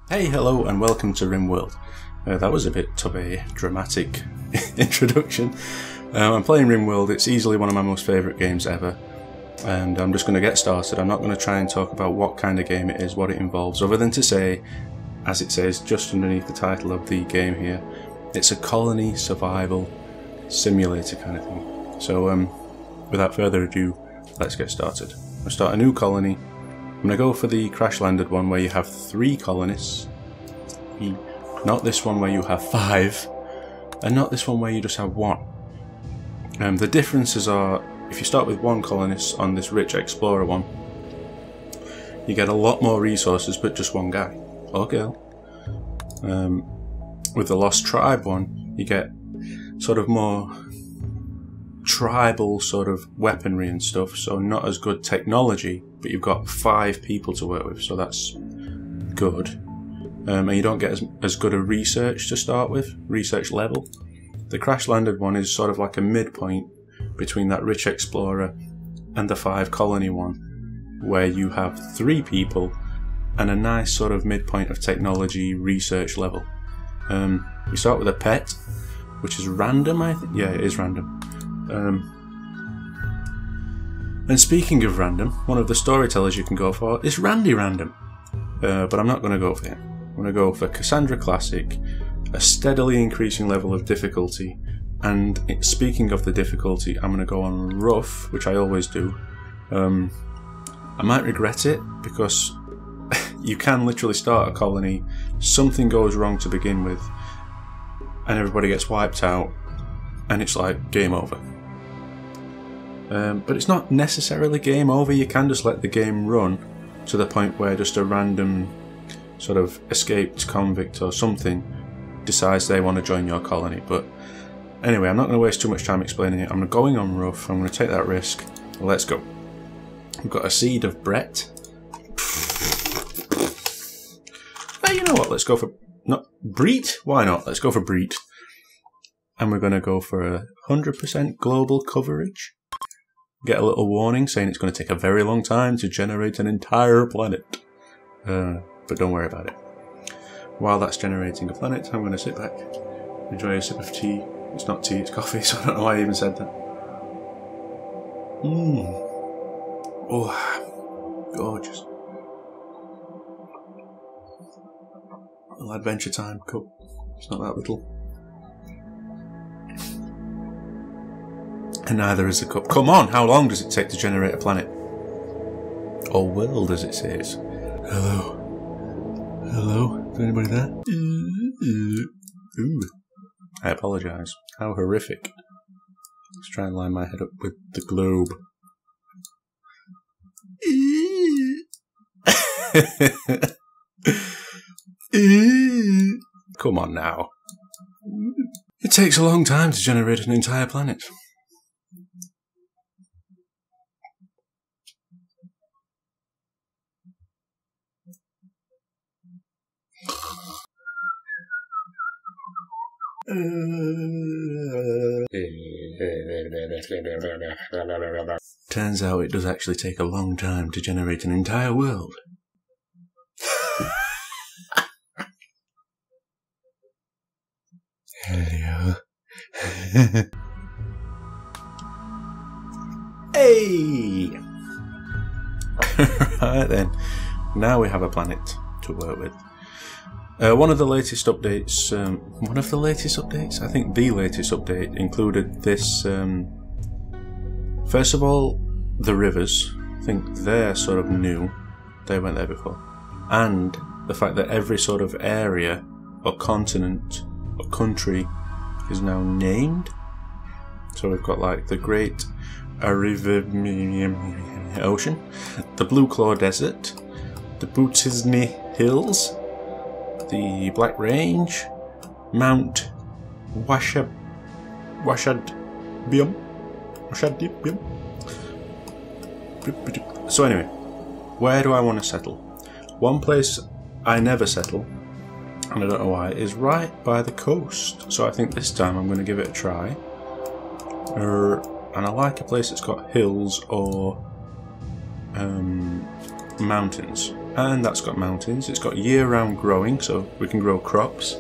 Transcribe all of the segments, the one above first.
Hey, hello and welcome to RimWorld. That was a bit of a dramatic introduction. I'm playing RimWorld. It's easily one of my most favourite games ever, and I'm just going to get started. I'm not going to try and talk about what kind of game it is, what it involves, other than to say, as it says just underneath the title of the game here, it's a colony survival simulator kind of thing. So without further ado, let's get started. I'll start a new colony. I'm going to go for the crash landed one where you have 3 colonists, not this one where you have 5, and not this one where you just have 1. The differences are, if you start with 1 colonist on this rich explorer one, you get a lot more resources but just 1 guy or girl. With the lost tribe one, you get sort of more tribal sort of weaponry and stuff, so not as good technology, but you've got 5 people to work with, so that's good. And you don't get as good a research to start with, research level. The crash landed one is sort of like a midpoint between that rich explorer and the 5 colony one, where you have 3 people and a nice sort of midpoint of technology research level. You start with a pet, which is random, I think. Yeah, it is random. And speaking of random, one of the storytellers you can go for is Randy Random, but I'm not going to go for him. I'm going to go for Cassandra Classic, a steadily increasing level of difficulty, and speaking of the difficulty, I'm going to go on rough, which I always do. I might regret it, because you can literally start a colony, something goes wrong to begin with, and everybody gets wiped out, and it's like game over. But it's not necessarily game over. You can just let the game run to the point where just a random sort of escaped convict or something decides they want to join your colony. But anyway, I'm not going to waste too much time explaining it. I'm going on rough. I'm going to take that risk. Let's go. We've got a seed of Brett. You know what? Let's go for Breet. Why not? Let's go for Breet. And we're going to go for 100% global coverage. Get a little warning saying it's going to take a very long time to generate an entire planet. But don't worry about it. While that's generating a planet, I'm going to sit back, enjoy a sip of tea. It's not tea, it's coffee, so I don't know why I even said that. Oh, gorgeous. A little Adventure Time cup. It's not that little. And neither is the cup. Come on, how long does it take to generate a planet? Or world, as it says. Hello. Hello? Is anybody there? Ooh. I apologise. How horrific. Let's try and line my head up with the globe. Come on now. It takes a long time to generate an entire planet. Turns out it does actually take a long time to generate an entire world. Hello. Hey! Right then, now we have a planet to work with. One of the latest updates, I think the latest update included this, first of all, the rivers. I think they're sort of new, they weren't there before, and the fact that every sort of area or continent or country is now named. So we've got like the Great Ocean, the Blue Claw Desert, the Bootisni Hills, the Black Range, Mount Washadbium. So anyway, where do I want to settle? One place I never settle, and I don't know why, is right by the coast. So I think this time I'm going to give it a try. And I like a place that's got hills or mountains. And that's got mountains. It's got year-round growing, so we can grow crops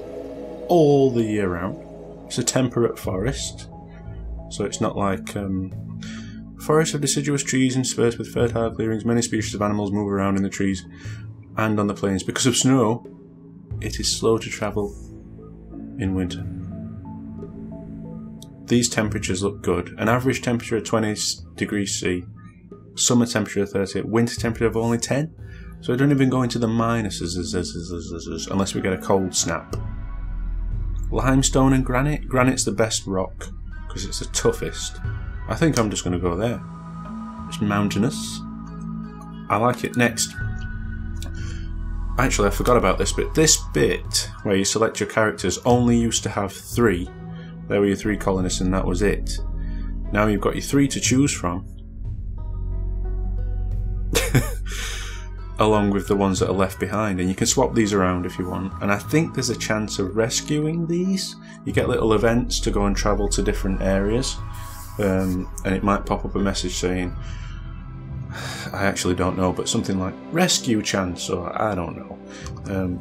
all the year round. It's a temperate forest, so it's not like forest of deciduous trees interspersed with fertile clearings. Many species of animals move around in the trees and on the plains. Because of snow, it is slow to travel in winter. These temperatures look good. An average temperature of 20 degrees C, summer temperature of 30, winter temperature of only 10. So I don't even go into the minuses unless we get a cold snap. Limestone and granite. Granite's the best rock because it's the toughest. I think I'm just going to go there. It's mountainous. I like it. Next. Actually, I forgot about this bit. This bit where you select your characters only used to have 3. There were your 3 colonists and that was it. Now you've got your 3 to choose from. Along with the ones that are left behind, and you can swap these around if you want. And I think there's a chance of rescuing these. You get little events to go and travel to different areas, and it might pop up a message saying, I actually don't know, but something like rescue chance, or I don't know.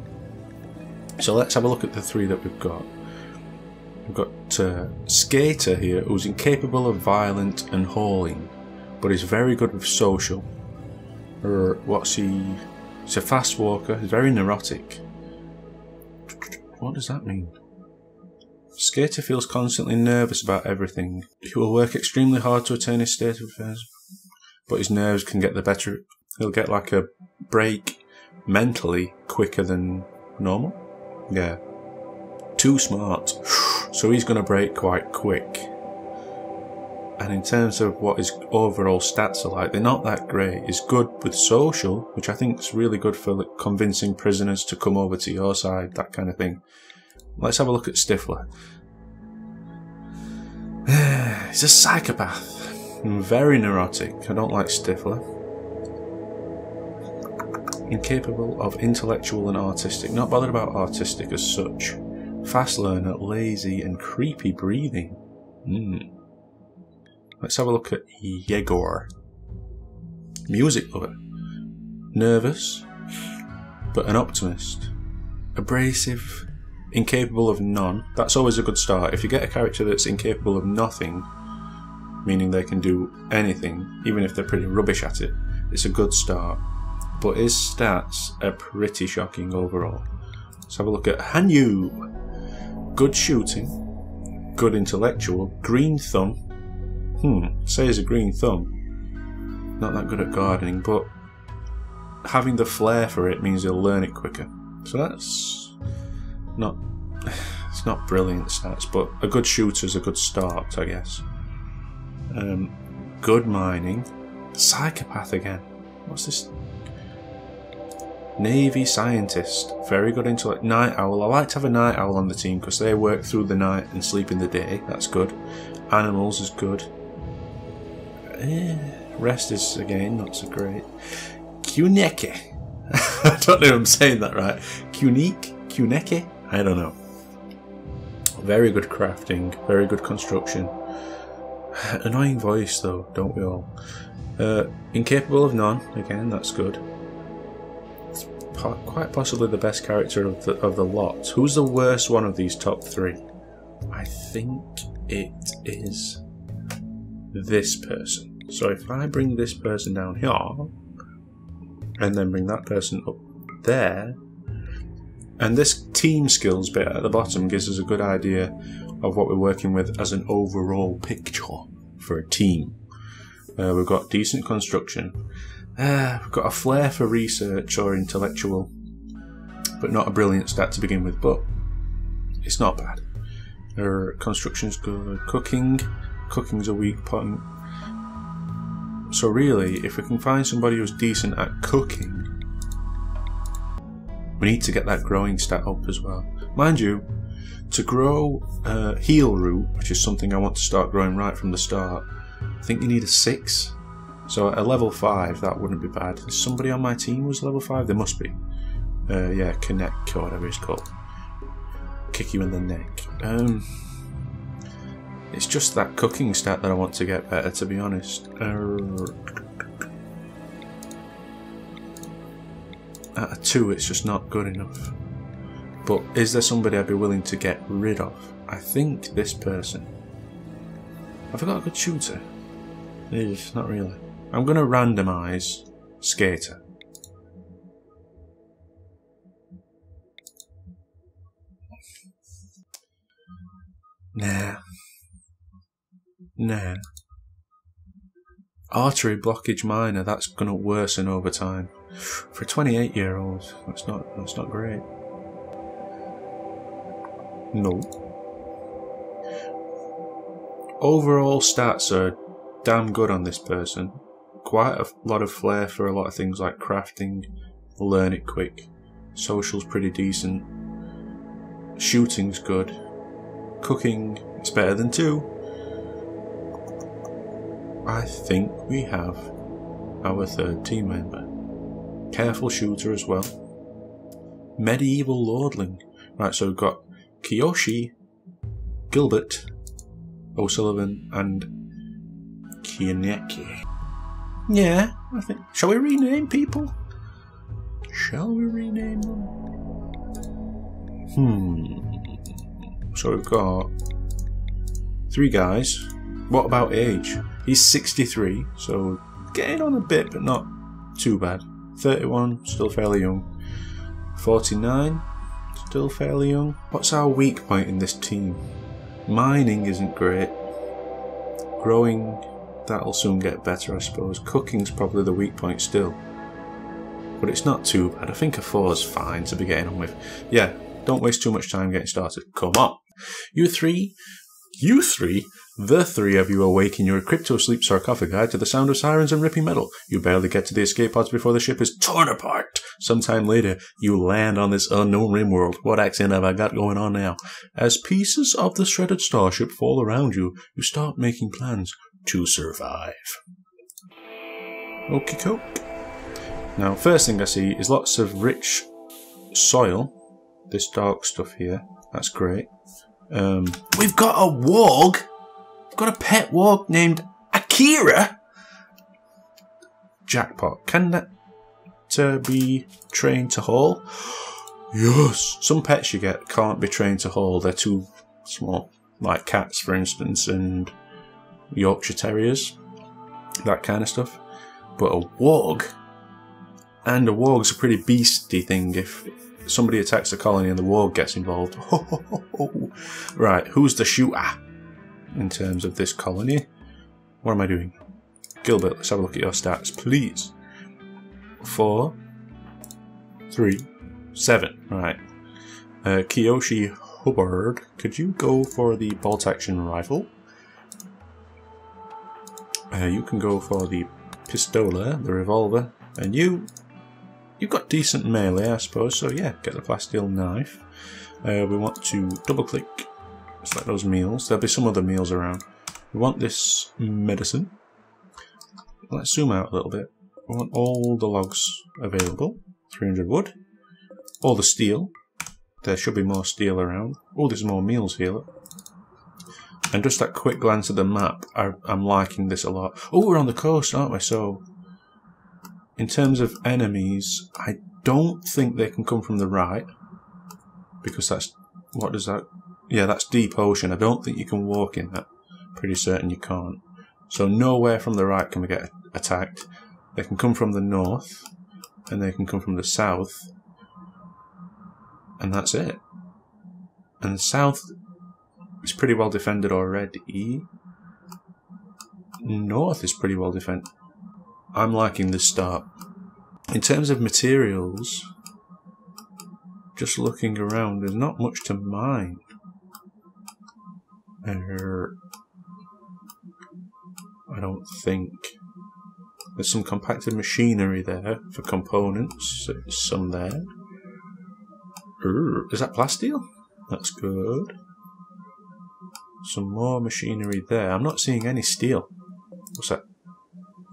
So let's have a look at the 3 that we've got. We've got Skater here, who's incapable of violent and hauling, but is very good with social. What's he? He's a fast walker. He's very neurotic. What does that mean? Skater feels constantly nervous about everything. He will work extremely hard to attain his state of affairs, but his nerves can get the better. He'll get like a break mentally quicker than normal. Yeah. Too smart. So he's going to break quite quick. And in terms of what his overall stats are like, they're not that great. He's good with social, which I think is really good for like, convincing prisoners to come over to your side, that kind of thing. Let's have a look at Stifler. He's a psychopath. Very neurotic. I don't like Stifler. Incapable of intellectual and artistic. Not bothered about artistic as such. Fast learner, lazy and creepy breathing. Let's have a look at Yegor. Music lover. Nervous, but an optimist. Abrasive, incapable of none. That's always a good start. If you get a character that's incapable of nothing, meaning they can do anything, even if they're pretty rubbish at it, it's a good start. But his stats are pretty shocking overall. Let's have a look at Hanyu. Good shooting, good intellectual, green thumb. Say he's a green thumb. Not that good at gardening, but having the flair for it means he'll learn it quicker. So that's not, it's not brilliant stats, but a good shooter's a good start, I guess. Good mining. Psychopath again. What's this? Navy scientist. Very good intellect. Night owl. I like to have a night owl on the team because they work through the night and sleep in the day. That's good. Animals is good. Rest is, again, not so great. Kuneke. I don't know if I'm saying that right. Kuneke? I don't know. Very good crafting. Very good construction. Annoying voice, though, don't we all? Incapable of none. Again, that's good. Quite possibly the best character of the lot. Who's the worst one of these top 3? I think it is this person. So if I bring this person down here and then bring that person up there, and this team skills bit at the bottom gives us a good idea of what we're working with as an overall picture for a team. We've got decent construction. We've got a flair for research or intellectual, but not a brilliant stat to begin with, but it's not bad. Construction's good. Cooking's a weak point. So really, if we can find somebody who's decent at cooking, we need to get that growing stat up as well. Mind you, to grow heal root, which is something I want to start growing right from the start, I think you need a 6. So at a level 5, that wouldn't be bad. Is somebody on my team who's level 5? There must be. Yeah, Connect or whatever it's called. Kick you in the neck. It's just that cooking stat that I want to get better, to be honest. At a 2, it's just not good enough. But is there somebody I'd be willing to get rid of? I think this person. Have I got a good shooter? Not really. I'm going to randomise Skater. Nah. Artery blockage minor, that's going to worsen over time. For a 28-year-old, that's not great. No. Overall stats are damn good on this person. Quite a lot of flair for a lot of things like crafting, learn it quick. Social's pretty decent. Shooting's good. Cooking is better than 2. I think we have our 3rd team member. Careful shooter as well. Medieval lordling. Right, so we've got Kiyoshi, Gilbert, O'Sullivan, and Kianeki. Yeah, I think. Shall we rename people? Shall we rename them? So we've got 3 guys. What about age? He's 63, so getting on a bit, but not too bad. 31, still fairly young. 49, still fairly young. What's our weak point in this team? Mining isn't great. Growing, that'll soon get better, I suppose. Cooking's probably the weak point still. But it's not too bad. I think a 4's fine to be getting on with. Yeah, don't waste too much time getting started. Come on. You three, the 3 of you awake in your crypto-sleep sarcophagi to the sound of sirens and ripping metal. You barely get to the escape pods before the ship is torn apart. Sometime later, you land on this unknown RimWorld. What accent have I got going on now? As pieces of the shredded starship fall around you, you start making plans to survive. Okie doke. Now, first thing I see is lots of rich soil. This dark stuff here. That's great. We've got a warg. We've got a pet warg named Akira. Jackpot. Can that be trained to haul? Yes. Some pets you get can't be trained to haul. They're too small. Like cats, for instance, and Yorkshire Terriers. That kind of stuff. But a warg. And a warg's a pretty beastly thing if somebody attacks the colony and the warg gets involved. Right, who's the shooter in terms of this colony? What am I doing? Gilbert, let's have a look at your stats, please. 4, 3, 7. Right. Kiyoshi Hubbard, could you go for the bolt-action rifle? You can go for the pistola, the revolver, and you've got decent melee, I suppose, so yeah, get the plasteel knife. We want to double-click, select those meals. There'll be some other meals around. We want this medicine. Let's zoom out a little bit. We want all the logs available. 300 wood. All the steel. There should be more steel around. Oh, there's more meals here. And just that quick glance at the map, I'm liking this a lot. Oh, we're on the coast, aren't we? So, in terms of enemies, I don't think they can come from the right. Because that's... What does that... Yeah, that's deep ocean. I don't think you can walk in that. Pretty certain you can't. So nowhere from the right can we get attacked. They can come from the north. And they can come from the south. And that's it. And the south is pretty well defended already. North is pretty well defended. I'm liking this start. In terms of materials, just looking around, there's not much to mine. I don't think. There's some compacted machinery there for components. There's some there. Is that plasteel? That's good. Some more machinery there. I'm not seeing any steel. What's that?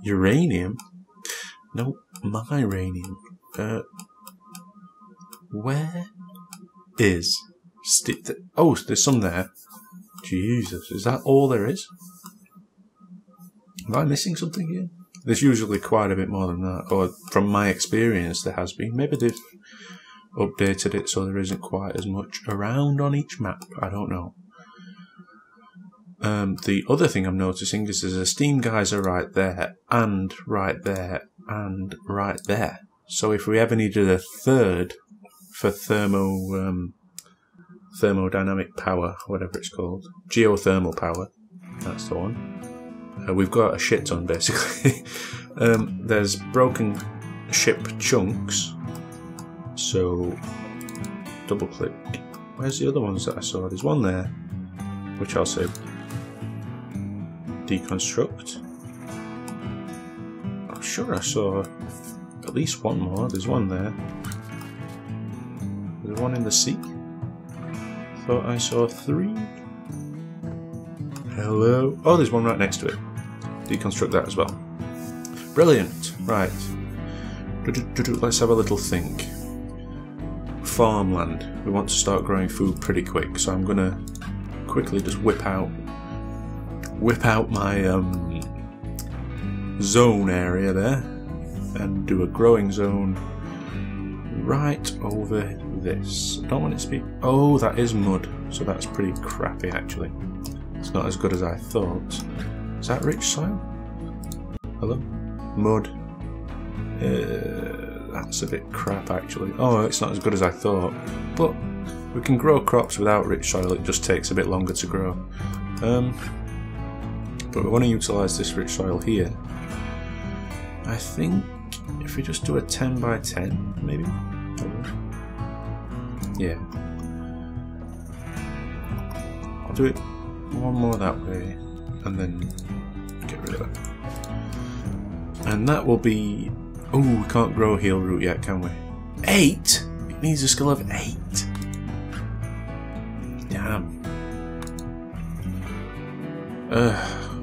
Uranium? No, my uranium. Where is steel? Oh, there's some there. Jesus, is that all there is? Am I missing something here? There's usually quite a bit more than that, or from my experience there has been. Maybe they've updated it so there isn't quite as much around on each map, I don't know. The other thing I'm noticing is there's a steam geyser right there, and right there, and right there. So if we ever needed a third for thermodynamic power, whatever it's called, geothermal power, that's the one. We've got a shit ton basically. There's broken ship chunks, so double click. Where's the other ones that I saw? There's one there, which I'll say deconstruct. I'm sure I saw at least one more. There's one there. There's one in the sea. Thought I saw 3. Hello. Oh, there's one right next to it. Deconstruct that as well. Brilliant. Right. Let's have a little think. Farmland. We want to start growing food pretty quick, so I'm gonna quickly just whip out my zone area there and do a growing zone right over this. I don't want it to be... Oh, that is mud, so that's pretty crappy actually. It's not as good as I thought. Is that rich soil? Hello? Mud. That's a bit crap actually. Oh, it's not as good as I thought. But we can grow crops without rich soil, it just takes a bit longer to grow. But we want to utilise this rich soil here. I think if we just do a 10 by 10, maybe? Yeah. I'll do it one more that way, and then get rid of it. And that will be... Oh, we can't grow heal root yet, can we? 8? It needs a skill of 8. Damn.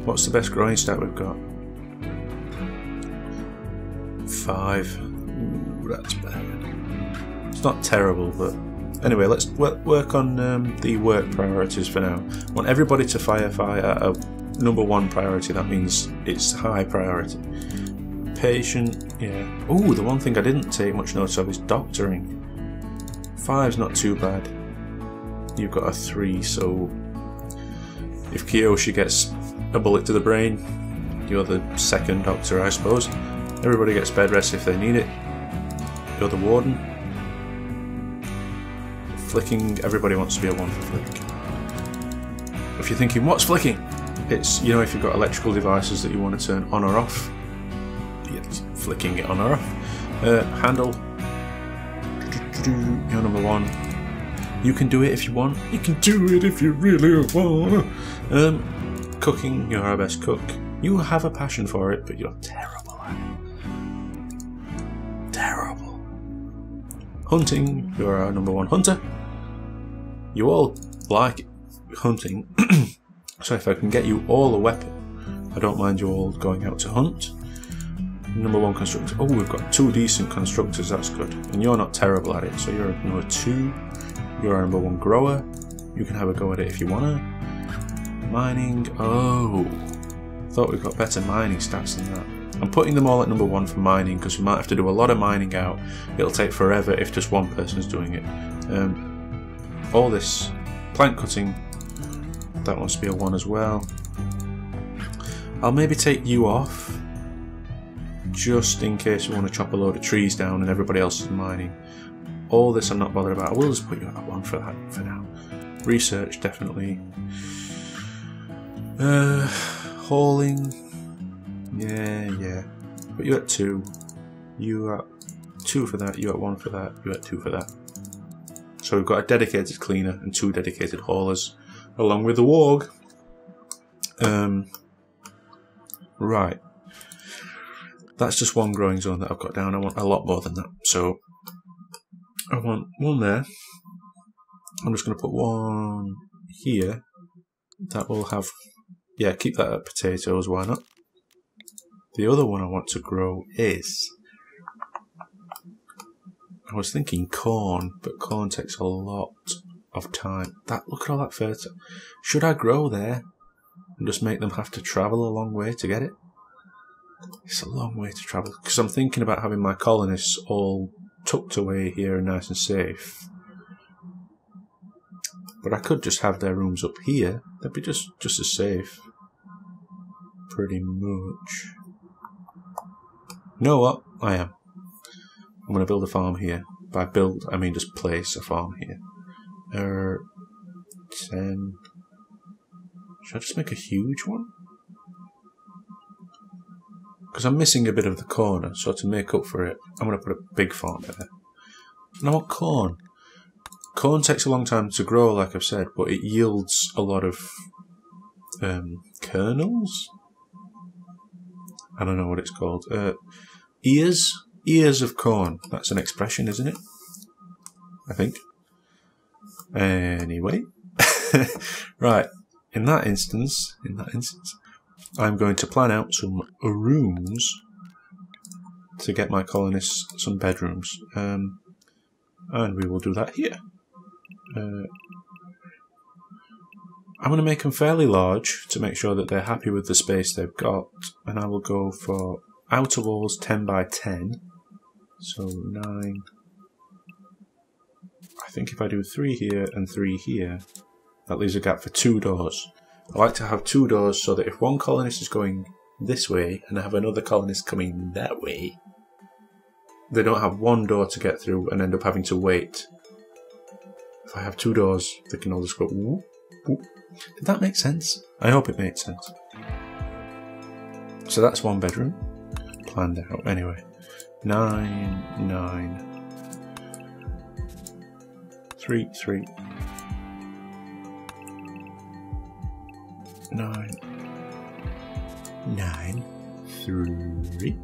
What's the best growing stat we've got? 5. Ooh, that's bad. It's not terrible, but anyway, let's work on the work priorities for now. I want everybody to firefight at a #1 priority. That means it's high priority. Patient, yeah. Oh, the one thing I didn't take much notice of is doctoring. 5's not too bad. You've got a 3, so if Kiyoshi gets a bullet to the brain, you're the second doctor, I suppose. Everybody gets bed rest if they need it. You're the warden. Flicking, everybody wants to be a 1 for flick. If you're thinking, what's flicking? It's, you know, if you've got electrical devices that you want to turn on or off, it's flicking it on or off. Handle. You're #1. You can do it if you want. You can do it if you really want. Cooking, you're our best cook. You have a passion for it, but you're terrible at it. Terrible. Hunting, you're our #1 hunter. You all like hunting, so if I can get you all a weapon, I don't mind you all going out to hunt. #1 constructor. Oh, we've got 2 decent constructors, that's good. And you're not terrible at it, so you're #2. You're our #1 grower. You can have a go at it if you wanna. Mining. Oh, thought we've got better mining stats than that. I'm putting them all at #1 for mining because we might have to do a lot of mining out. It'll take forever if just one person's doing it. All this plant cutting, that wants to be a 1 as well. I'll maybe take you off just in case we want to chop a load of trees down and everybody else is mining. All this I'm not bothered about. I will just put you at 1 for that for now. Research, definitely. Hauling. Yeah. Put you at 2. You at 2 for that. You at 1 for that. You at 2 for that. So we've got a dedicated cleaner and 2 dedicated haulers, along with the warg. Right. That's just 1 growing zone that I've got down. I want a lot more than that. So I want 1 there. I'm just going to put 1 here. That will have... Yeah, keep that at potatoes, why not? The other one I want to grow is... I was thinking corn, but corn takes a lot of time. Look at all that fertilizer. Should I grow there and just make them have to travel a long way to get it? It's a long way to travel, because I'm thinking about having my colonists all tucked away here and nice and safe. But I could just have their rooms up here. They'd be just as safe. Pretty much. You know what? I am. I'm going to build a farm here. By build, I mean just place a farm here. 10. Should I just make a huge one? Because I'm missing a bit of the corner, so to make up for it, I'm going to put a big farm there. And I want corn. Corn takes a long time to grow, like I've said, but it yields a lot of kernels? I don't know what it's called. Ears? Ears of corn. That's an expression, isn't it? I think. Anyway. Right. In that instance, I'm going to plan out some rooms to get my colonists some bedrooms. And we will do that here. I'm going to make them fairly large to make sure that they're happy with the space they've got. And I will go for outer walls 10 by 10. So 9. I think if I do 3 here and 3 here, that leaves a gap for 2 doors. I like to have 2 doors so that if one colonist is going this way and I have another colonist coming that way, they don't have one door to get through and end up having to wait. If I have 2 doors, they can all just go whoop, whoop. Did that make sense? I hope it made sense. So that's 1 bedroom. Planned out. Anyway. 9, 9. 3, 3. 9. 9. 3.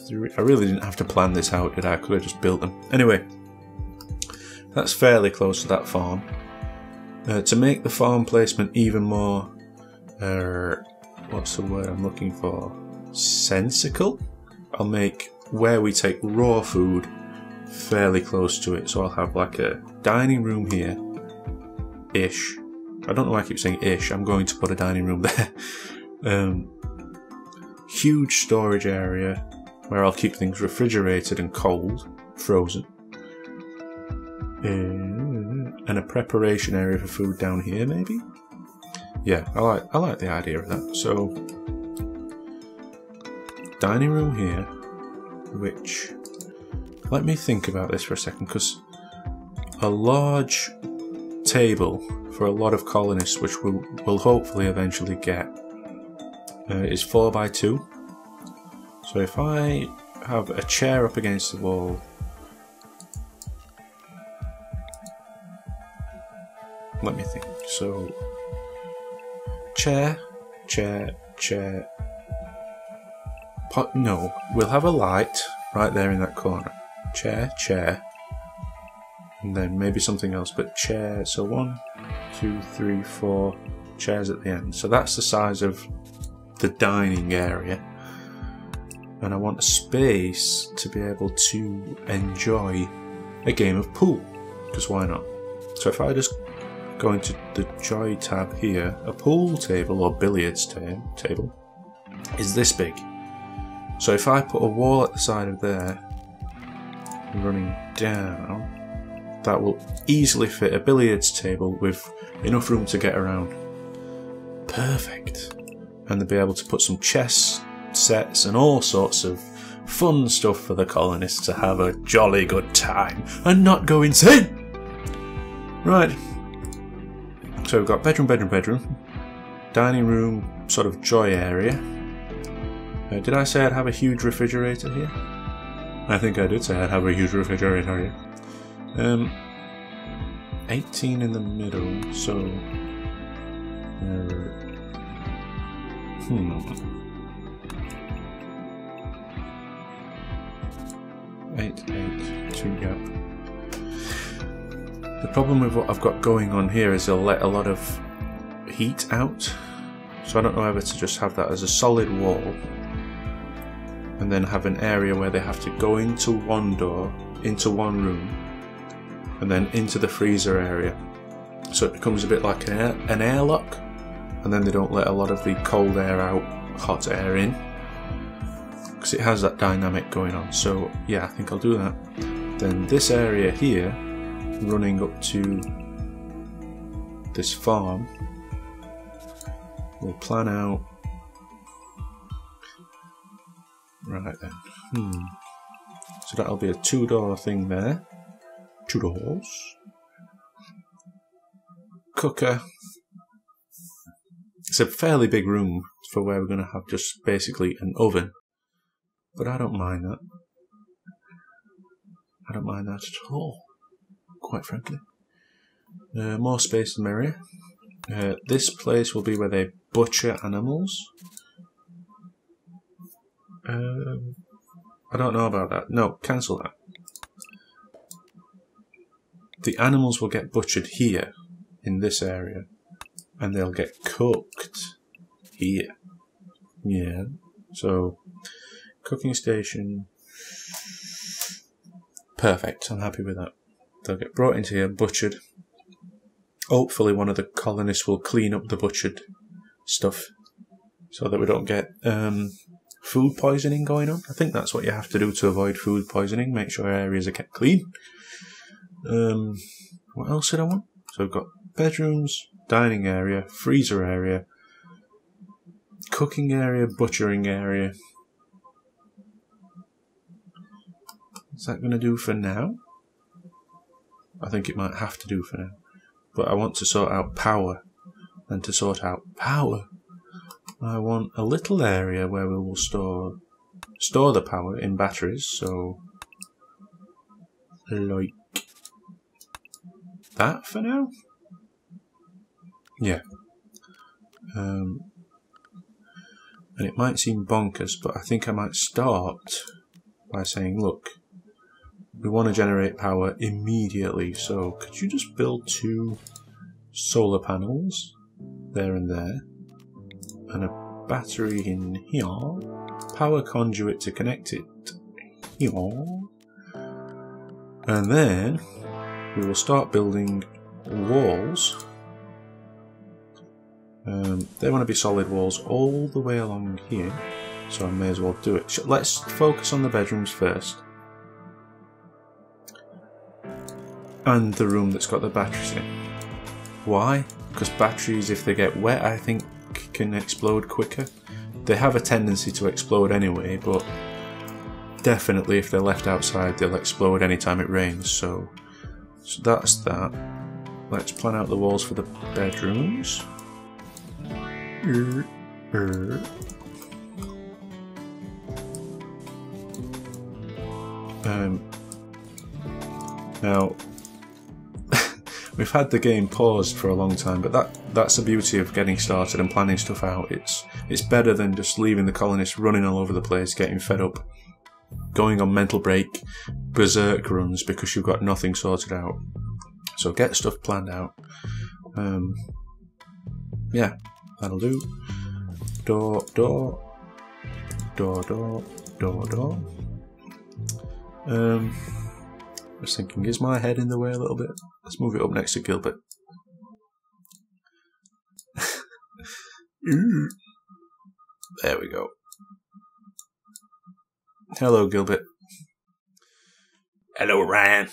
3. I really didn't have to plan this out, did I? I could have just built them. Anyway. That's fairly close to that farm. To make the farm placement even more, what's the word I'm looking for? Sensical? I'll make where we take raw food fairly close to it. So I'll have like a dining room here, ish. I don't know why I keep saying ish. I'm going to put a dining room there. Huge storage area where I'll keep things refrigerated and cold, frozen. And a preparation area for food down here, maybe? Yeah, I like the idea of that. So, dining room here, which, let me think about this for a second, because a large table for a lot of colonists, which we'll hopefully eventually get, is 4 by 2. So if I have a chair up against the wall, let me think. So, chair. No, we'll have a light right there in that corner. Chair. And then maybe something else, but chair. So 1, 2, 3, 4 chairs at the end. So that's the size of the dining area. And I want a space to be able to enjoy a game of pool. Because why not? So if I just go into the Joy tab here, a pool table or billiards table is this big. So if I put a wall at the side of there, running down, that will easily fit a billiards table with enough room to get around. Perfect. And they'll be able to put some chess sets and all sorts of fun stuff for the colonists to have a jolly good time and not go insane. Right. So we've got bedroom, dining room, sort of joy area. Did I say I'd have a huge refrigerator here? I think I did say I'd have a huge refrigerator here. 18 in the middle, so... 8, 2 gap. The problem with what I've got going on here is it'll let a lot of heat out, so I don't know whether to just have that as a solid wall and then have an area where they have to go into one door, into one room, and then into the freezer area, so it becomes a bit like an airlock, and then they don't let a lot of the cold air out, hot air in. because it has that dynamic going on. So yeah, I think I'll do that. Then this area here, running up to this farm, we'll plan out. Right then. So that'll be a 2-door thing there. 2 doors. Cooker. It's a fairly big room for where we're going to have just basically an oven. But I don't mind that. I don't mind that at all, quite frankly. More space the merrier. This place will be where they butcher animals. I don't know about that. No, cancel that. The animals will get butchered here, in this area, and they'll get cooked here. Yeah, so cooking station. Perfect, I'm happy with that. They'll get brought into here, butchered. Hopefully one of the colonists will clean up the butchered stuff so that we don't get food poisoning going on. I think that's what you have to do to avoid food poisoning. Make sure areas are kept clean. What else did I want? So we've got bedrooms, dining area, freezer area, cooking area, butchering area. Is that going to do for now? I think it might have to do for now. But I want to sort out power. And to sort out power, I want a little area where we will store the power in batteries. So, like that for now? Yeah. And it might seem bonkers, but I think I might start by saying, look, we want to generate power immediately, so could you just build 2 solar panels there and there, and a battery in here, power conduit to connect it here, and then we will start building walls. They want to be solid walls all the way along here, so I may as well do it. Let's focus on the bedrooms first. And the room that's got the batteries in. Why? Because batteries, if they get wet, I think can explode quicker. They have a tendency to explode anyway, but definitely if they're left outside, they'll explode anytime it rains. So that's that. Let's plan out the walls for the bedrooms. Now, we've had the game paused for a long time, but that's the beauty of getting started and planning stuff out. It's better than just leaving the colonists running all over the place, getting fed up, going on mental break, berserk runs because you've got nothing sorted out. So get stuff planned out. Yeah, that'll do. Door, door, door, door, door, door. I was thinking, is my head in the way a little bit? Let's move it up next to Gilbert. There we go. Hello, Gilbert. Hello, Ryan.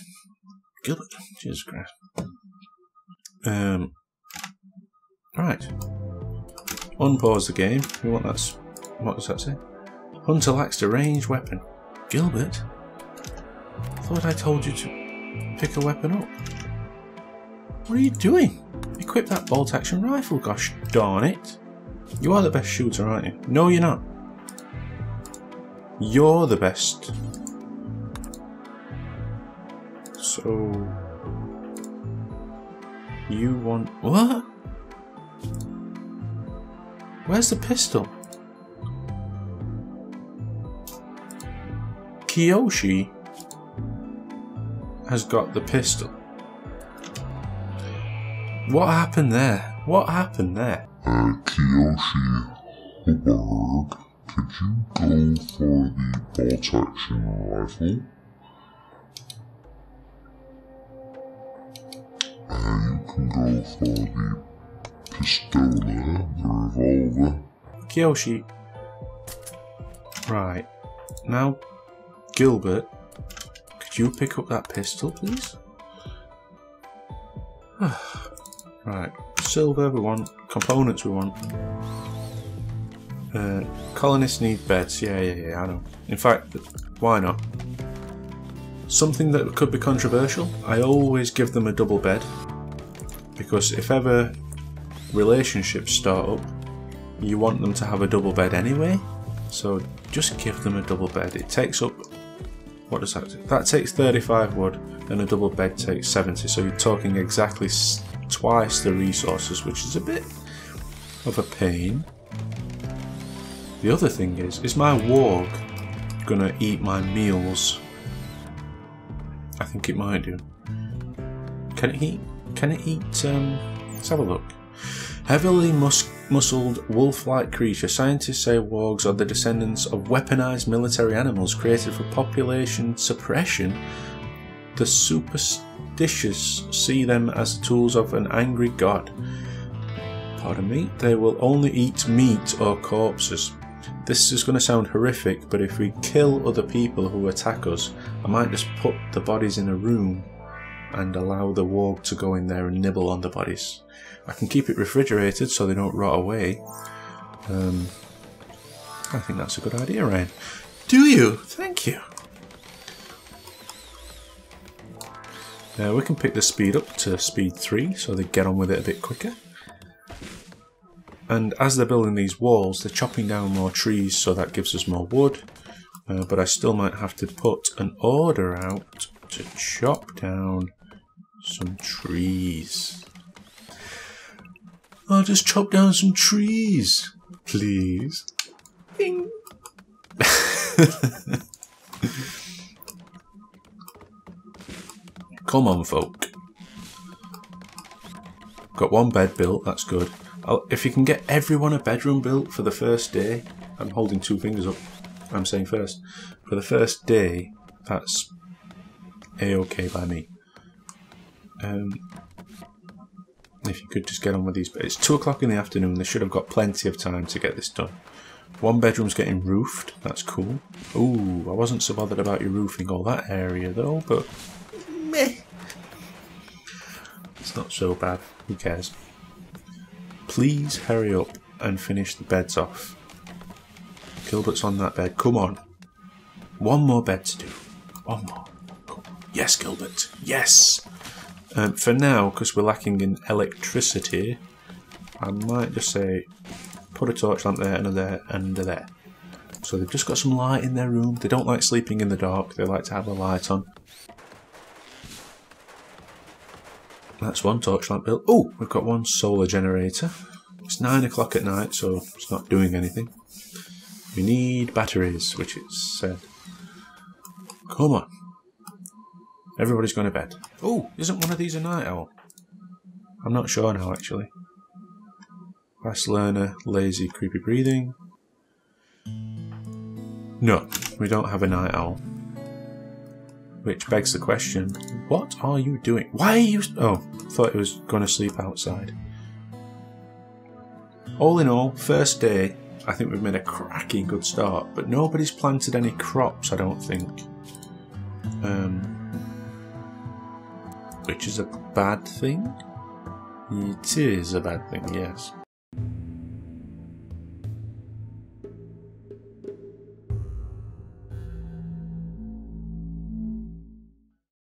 Gilbert. Jesus Christ. Right. Unpause the game. We want that. What does that say? Hunter lacks a ranged weapon. Gilbert? I thought I told you to pick a weapon up. What are you doing? Equip that bolt action rifle, gosh darn it. You are the best shooter, aren't you? No, you're not. You're the best. So... you want... what? Where's the pistol? Kiyoshi has got the pistol. What happened there? What happened there? Kiyoshi Hubbard, could you go for the bolt action rifle? You can go for the pistola, the revolver. Kiyoshi. Right. Now, Gilbert, could you pick up that pistol, please? Right, silver we want, components we want. Colonists need beds, yeah, I know. In fact, why not? Something that could be controversial, I always give them a double bed. Because if ever relationships start up, you want them to have a double bed anyway. So just give them a double bed. It takes up, what does that do? That takes 35 wood and a double bed takes 70. So you're talking exactly twice the resources, which is a bit of a pain. The other thing is my warg gonna eat my meals? I think it might do. Can it eat? Let's have a look. Heavily muscled wolf-like creature. Scientists say wargs are the descendants of weaponized military animals created for population suppression. The superstitious see them as the tools of an angry god. Pardon me? They will only eat meat or corpses. This is going to sound horrific, but if we kill other people who attack us, I might just put the bodies in a room and allow the warg to go in there and nibble on the bodies. I can keep it refrigerated so they don't rot away. I think that's a good idea, Ryan. Do you? Thank you. We can pick the speed up to speed 3 so they get on with it a bit quicker. And as they're building these walls, they're chopping down more trees, so that gives us more wood. But I still might have to put an order out to chop down some trees. I'll just chop down some trees, please. Bing. Come on, folk. Got one bed built, that's good. If you can get everyone a bedroom built for the first day, I'm holding two fingers up, I'm saying first. For the first day, that's a-okay by me. If you could just get on with these, but it's 2 o'clock in the afternoon, they should have got plenty of time to get this done. One bedroom's getting roofed, that's cool. Ooh, I wasn't so bothered about you roofing all that area though, but meh. It's not so bad, who cares? Please hurry up and finish the beds off. Gilbert's on that bed, come on. One more bed to do. One more. Cool. Yes, Gilbert, yes! For now, because we're lacking in electricity, I might just say, put a torch lamp there, and there, and there. So they've just got some light in their room. They don't like sleeping in the dark, they like to have a light on. That's one torch lamp built. Oh, we've got one solar generator. It's 9 o'clock at night, so it's not doing anything. We need batteries, which it said. Come on. Everybody's going to bed. Oh, isn't one of these a night owl? I'm not sure now, actually. Fast learner, lazy, creepy breathing. No, we don't have a night owl. Which begs the question, what are you doing? Why are you... Oh, thought it was going to sleep outside. All in all, first day, I think we've made a cracking good start, but nobody's planted any crops, I don't think. Which is a bad thing? It is a bad thing, yes.